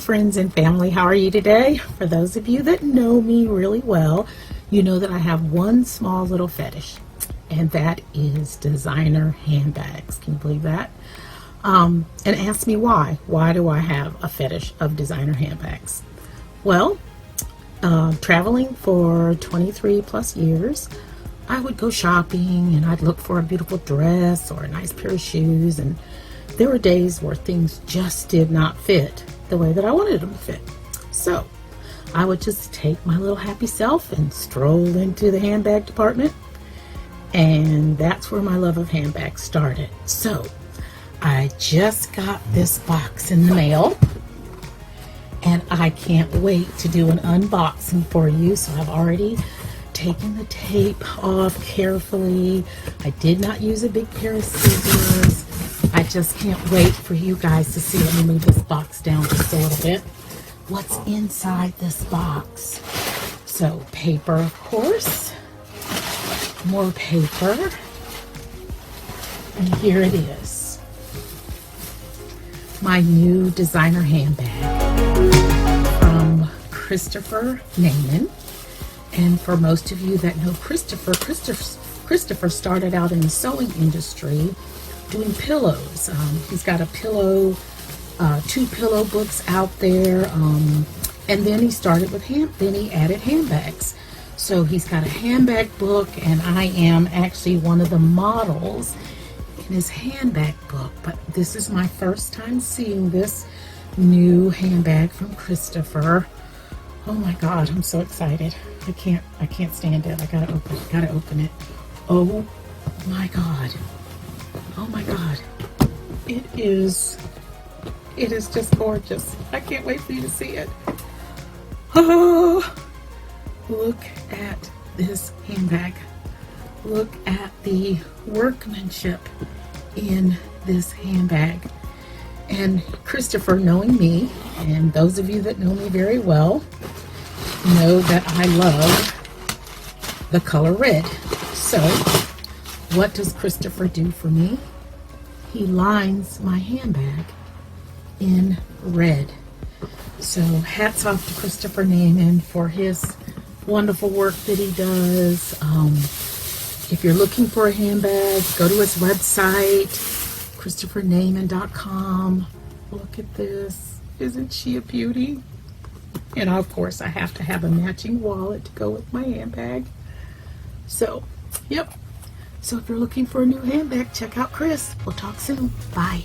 friends and family, how are you today? For those of you that know me really well, you know that I have one small little fetish, and that is designer handbags. Can you believe that? And ask me why. Why do I have a fetish of designer handbags? Well, traveling for 23 plus years, I would go shopping and I'd look for a beautiful dress or a nice pair of shoes, and there were days where things just did not fit the way that I wanted them to fit. So I would just take my little happy self and stroll into the handbag department, and that's where my love of handbags started. So I just got this box in the mail, and I can't wait to do an unboxing for you. So I've already taken the tape off carefully. I did not use a big pair of scissors. I just can't wait for you guys to see. Let me move this box down just a little bit. What's inside this box? So paper, of course, more paper, and here it is, my new designer handbag from Christopher Naiman. And for most of you that know Christopher started out in the sewing industry doing pillows. He's got a pillow, 2 pillow books out there, and then he started with then he added handbags. So he's got a handbag book, and I am actually one of the models in his handbag book. But this is my first time seeing this new handbag from Christopher. Oh my God, I'm so excited. I can't stand it. I gotta open it. Oh my God. Oh my God. It is just gorgeous. I can't wait for you to see it. Oh, look at this handbag. Look at the workmanship in this handbag. And Christopher, knowing me, and those of you that know me very well, know that I love the color red. So what does Christopher do for me? He lines my handbag in red. So hats off to Christopher Naiman for his wonderful work that he does. If you're looking for a handbag, go to his website, ChristopherNaiman.com. Look at this. Isn't she a beauty? And of course, I have to have a matching wallet to go with my handbag. So, yep. So if you're looking for a new handbag, check out Chris. We'll talk soon. Bye.